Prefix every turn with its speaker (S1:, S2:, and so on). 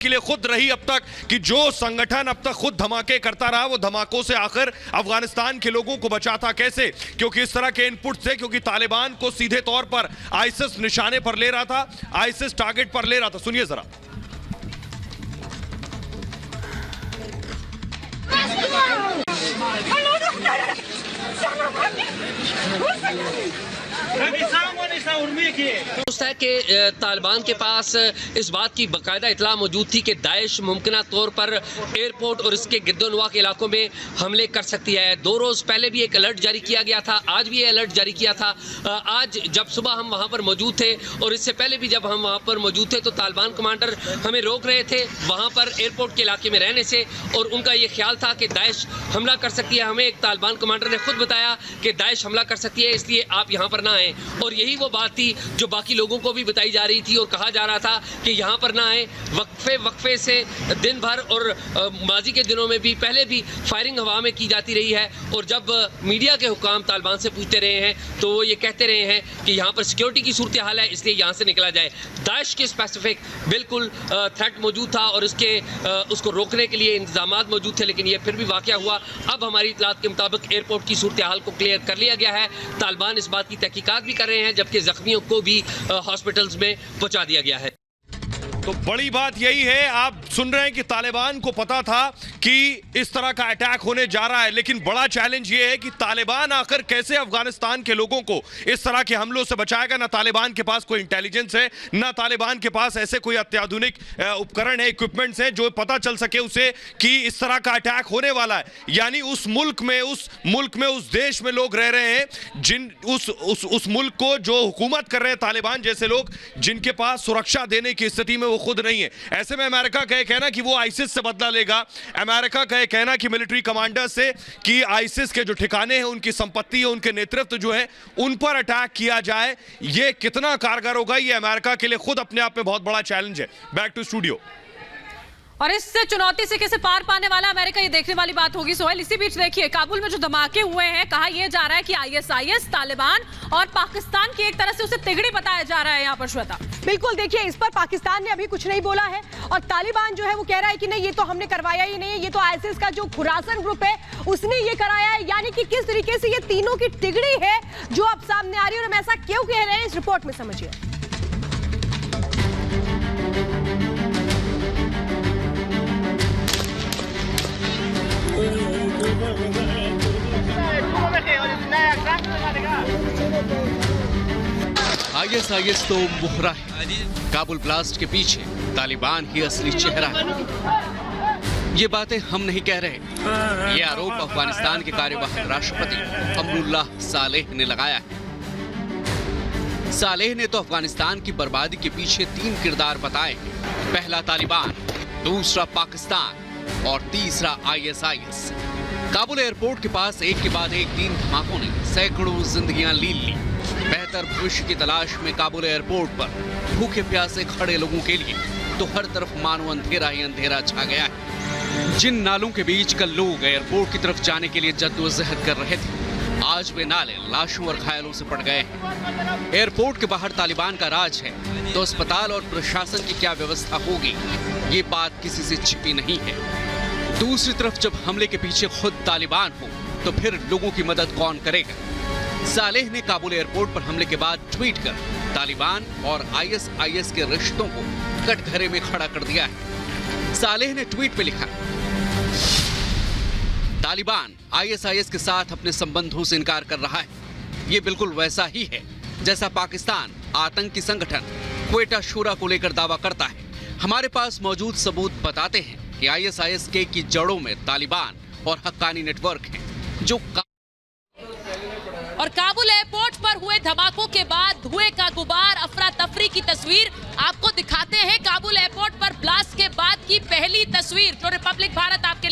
S1: के लिए खुद रही अब तक कि जो संगठन अब तक खुद धमाके करता रहा, वो धमाकों से आखिर अफगानिस्तान के लोगों को बचाता कैसे? क्योंकि इस तरह के इनपुट से, क्योंकि तालिबान को सीधे तौर पर आईसिस निशाने पर ले रहा था, आईसिस टारगेट पर ले रहा था। सुनिए जरा।
S2: है कि तालिबान के पास इस बात की बाकायदा इतला मौजूद थी कि दाइश मुमकिन तौर पर एयरपोर्ट और इसके गिरदोनवा के इलाकों में हमले कर सकती है। 2 रोज़ पहले भी एक अलर्ट जारी किया गया था, आज भी अलर्ट जारी किया था। आज जब सुबह हम वहाँ पर मौजूद थे और इससे पहले भी जब हम वहाँ पर मौजूद थे तो तालिबान कमांडर हमें रोक रहे थे वहाँ पर एयरपोर्ट के इलाके में रहने से, और उनका ये ख्याल था कि दाइश हमला कर सकती है। हमें एक तालिबान कमांडर ने खुद बताया कि दाइश हमला कर सकती है, इसलिए आप यहाँ पर ना आएँ। और यही वो बात थी जो बाकी लोगों को भी बताई जा रही थी और कहा जा रहा था कि यहाँ पर ना आए। वक्फे से दिन भर और माजी के दिनों में भी पहले भी फायरिंग हवा में की जाती रही है, और जब मीडिया के हुकाम तालिबान से पूछते रहे हैं तो वो ये कहते रहे हैं कि यहाँ पर सिक्योरिटी की सूरत हाल है, इसलिए यहाँ से निकला जाए। दाइश के स्पेसिफिक बिल्कुल थ्रेट मौजूद था और उसको रोकने के लिए इंतजाम मौजूद थे, लेकिन ये फिर भी वाक़या हुआ। अब हमारी इतलात के मुताबिक एयरपोर्ट की सूरत हाल को क्लियर कर लिया गया है। तालिबान इस बात की तहकीकात भी कर रहे हैं, जबकि जख्मियों को भी हॉस्पिटल्स में पहुंचा दिया गया है।
S1: तो बड़ी बात यही है, आप सुन रहे हैं कि तालिबान को पता था कि इस तरह का अटैक होने जा रहा है, लेकिन बड़ा चैलेंज ये है कि तालिबान आकर कैसे अफगानिस्तान के लोगों को इस तरह के हमलों से बचाएगा। ना तालिबान के पास कोई इंटेलिजेंस है, ना तालिबान के पास ऐसे कोई अत्याधुनिक उपकरण है, इक्विपमेंट्स हैं जो पता चल सके उसे कि इस तरह का अटैक होने वाला है। यानी उस मुल्क में उस देश में लोग रह रहे हैं जिन उस मुल्क को जो हुकूमत कर रहे हैं तालिबान जैसे लोग, जिनके पास सुरक्षा देने की स्थिति में वो खुद नहीं है। ऐसे में अमेरिका का कहना कि वो आईसिस से बदला लेगा, अमेरिका का कहना कि मिलिट्री कमांडर से कि आईसिस के जो ठिकाने हैं, उनकी संपत्ति है, उनके नेतृत्व जो है, उन पर अटैक किया जाए, ये कितना कारगर होगा, ये अमेरिका के लिए खुद अपने आप में बहुत बड़ा चैलेंज है। Back to studio.
S3: और इस चुनौती से कैसे पार पाने वाला अमेरिका, ये देखने वाली बात होगी। सोहेल, इसी बीच देखिए काबुल में जो धमाके हुए हैं, कहा यह जा रहा है कि आईएसआईएस, तालिबान और पाकिस्तान की एक तरह से उसे तिगड़ी बताया जा रहा है यहाँ पर। श्वेता,
S4: बिल्कुल, देखिए इस पर पाकिस्तान ने अभी कुछ नहीं बोला है और तालिबान जो है वो कह रहा है कि नहीं, ये तो हमने करवाया ही नहीं है, ये तो आईएसआईएस का जो खुरासन ग्रुप है उसने ये कराया है। यानी कि किस तरीके से ये तीनों की तिगड़ी है जो अब सामने आ रही है, और हम ऐसा क्यों कह रहे हैं इस रिपोर्ट में समझिए।
S5: आईएसआईएस तो मुहरा है, काबुल ब्लास्ट के पीछे तालिबान ही असली चेहरा है। ये बातें हम नहीं कह रहे, ये आरोप अफगानिस्तान के कार्यवाहक राष्ट्रपति अमरुल्लाह सालेह ने लगाया है। सालेह ने तो अफगानिस्तान की बर्बादी के पीछे 3 किरदार बताए हैं, पहला तालिबान, दूसरा पाकिस्तान और तीसरा आईएसआईएस। काबुल एयरपोर्ट के पास एक के बाद एक 3 धमाकों ने सैकड़ों जिंदगियां लील ली। बेहतर भविष्य की तलाश में काबुल एयरपोर्ट पर भूखे प्यासे खड़े लोगों के लिए तो हर तरफ मानो अंधेरा ही अंधेरा छा गया है। जिन नालों के बीच कल लोग एयरपोर्ट की तरफ जाने के लिए जद्दोजहद कर रहे थे, आज वे नाले लाशों और घायलों से पड़ गए हैं। एयरपोर्ट के बाहर तालिबान का राज है, तो अस्पताल और प्रशासन की क्या व्यवस्था होगी, ये बात किसी से छिपी नहीं है। दूसरी तरफ जब हमले के पीछे खुद तालिबान हो तो फिर लोगों की मदद कौन करेगा? सालेह ने काबुल एयरपोर्ट पर हमले के बाद ट्वीट कर तालिबान और आईएसआईएस के रिश्तों को कटघरे में खड़ा कर दिया है। सालेह ने ट्वीट में लिखा, तालिबान आईएसआईएस के साथ अपने संबंधों से इनकार कर रहा है। ये बिल्कुल वैसा ही है जैसा पाकिस्तान आतंकी संगठन क्वेटा शूरा को लेकर दावा करता है। हमारे पास मौजूद सबूत बताते हैं कि आईएसआईएस की जड़ों में तालिबान और हक्कानी नेटवर्क है जो
S3: और काबुल एयरपोर्ट पर हुए धमाकों के बाद धुएं का गुबार, अफरा तफरी की तस्वीर आपको दिखाते हैं। काबुल एयरपोर्ट पर ब्लास्ट के बाद की पहली तस्वीर जो रिपब्लिक भारत आपके